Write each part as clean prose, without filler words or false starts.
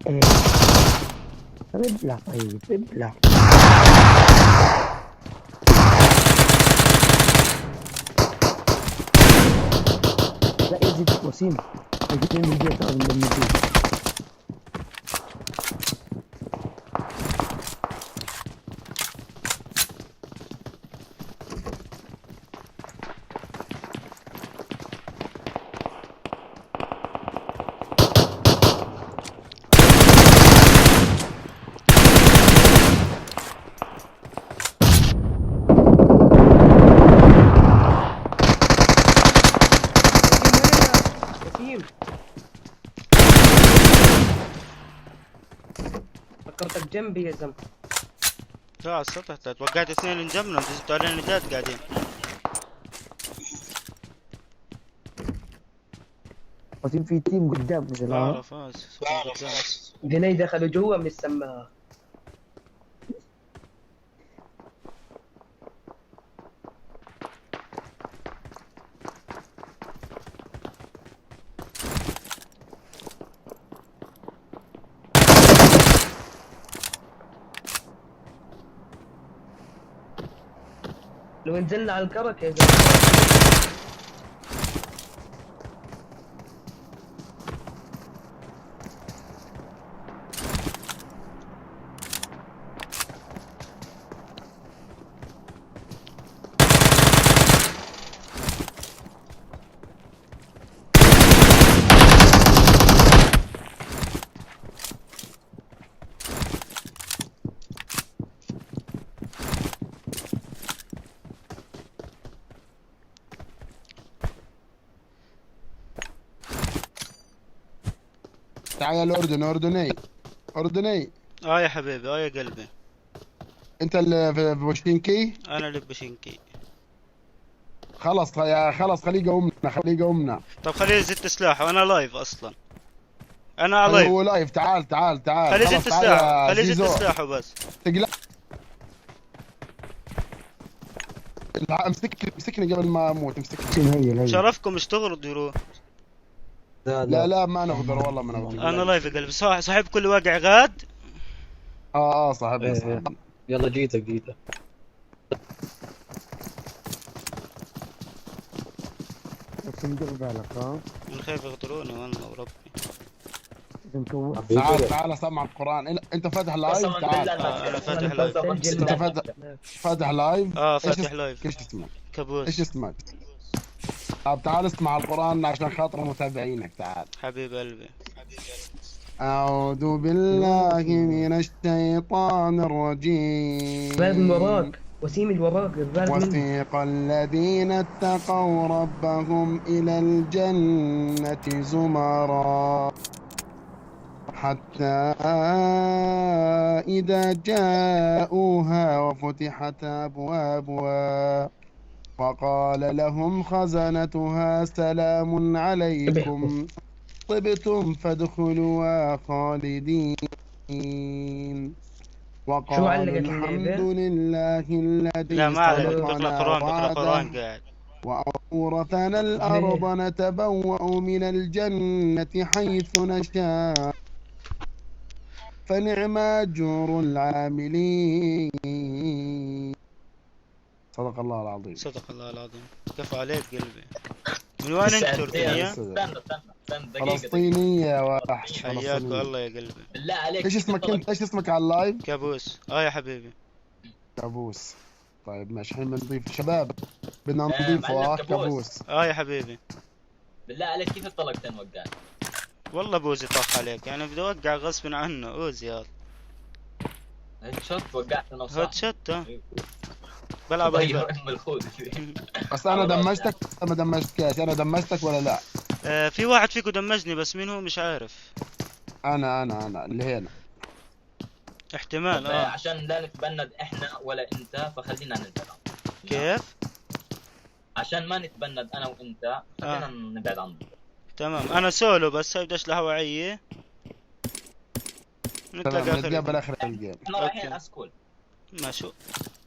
ايه ابلع طيب ابلع. لا يزيد وسيم، الاثنين من البيت هذا من البيت. وسيم فكرتك جنبي يا زلمه. لا على السطح تحت، وقعت اثنين من جنبنا نزلتوا علينا جات قاعدين. وسيم في تيم قدام نزل. بعرف صوتهم قدام. جني دخلوا جوا من السماعه. لو نزلنا على الكرك يا زلمه. تعال الأردن أردني أردني. اه يا حبيبي، اه يا قلبي. أنت اللي في بوشتينكي. انا اللي بشنكي. خلص يا خلص خليه يقومنا خليه يقومنا. طب خليه يزت سلاحه وانا لايف اصلا. انا على لايف. هو لايف. تعال تعال تعال. خليه خلص يزت تعال سلاحه، يا خليه يزت زيزو. سلاحه بس. تقلق. امسكني قبل ما اموت. امسكني. وسيم هي شرفكم اشتغلوا ديروا. لا لا ما نقدر والله ما نقدر. انا لايف يا قلبي. صاحبكم اللي واقع غاد. صاحبنا إيه. صاحبنا. يلا جيتك. وسيم دير بالك من خايف يقتلوني والله وربي. اذا مكوف. تعال تعال اسمع القرآن. انت فاتح لايف. تعال. انا فاتح لايف. انت فاتح لايف. فاتح لايف. ايش اسمك؟ كابوس. ايش اسمك؟ طب تعال اسمع القرآن عشان خاطر متابعينك. تعال. حبيب قلبي. أعوذ بالله من الشيطان الرجيم. الباب من وراك وسيم، اللي وراك الباب منه. وسيق الذين اتقوا ربهم إلى الجنة زمرا حتى إذا جاءوها وفتحت أبوابها وقال لهم خزنتها سلام عليكم طبتم فادخلوها خالدين. شو وقالوا علقت الحمد اللعبة؟ لله الذي لا ما عليك، بقرا صدقنا قرآن بقرا وعده قرآن قاعد. وأورثنا الأرض نتبوأ من الجنة حيث نشاء فنعم أجر العاملين. صدق الله العظيم. صدق الله العظيم. كفو عليك قلبي. من وين انت أردنية؟ استنى دقيقة. فلسطيني يا وحش. حياك فلسطيني. الله يا قلبي. بالله عليك ايش اسمك انت؟ ايش اسمك على اللايف؟ كابوس. يا حبيبي. كابوس. طيب ماشي الحين بنضيف شباب. بدنا معلم نضيفه كابوس. كابوس. يا حبيبي. بالله عليك كيف الطلقتين وقعت؟ والله بوزي طاح عليك، يعني بدي اوقع غصب عنه. اوزي يلا. هيد شوت وقعت انا هوت وصاحبي. شوت. بلعب طيب ايباد. ام الخوذ. بس انا دمجتك ما دمجتكش. انا دمجتك ولا لا؟ في واحد فيكم دمجني بس مين هو مش عارف. انا اللي هنا. احتمال. عشان لا نتبند احنا ولا انت فخلينا نبعد عنه. كيف؟ عشان ما نتبند انا وانت خلينا نبعد عنه. تمام. انا سولو بس هاي بداش الهواعية. نتلاقى تمام اخر. نتقابل اخر الجيم. احنا رايحين أوكي. اسكول. ماشي.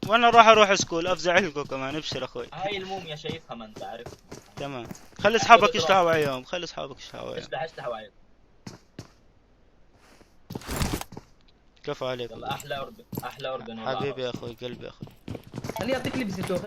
وانا راح اروح سكول افزع لكم كمان. ابشر اخوي. هاي الموميا شايفها ما انت عارف. تمام. خلي اصحابك يشتهوا عليهم. خلي اصحابك يشتهوا عليهم. اشلح وعيد. كفو عليك. يلا احلى اردن، احلى اردن والله. حبيبي يا اخوي، قلبي يا اخوي. خليه يعطيك لبسته.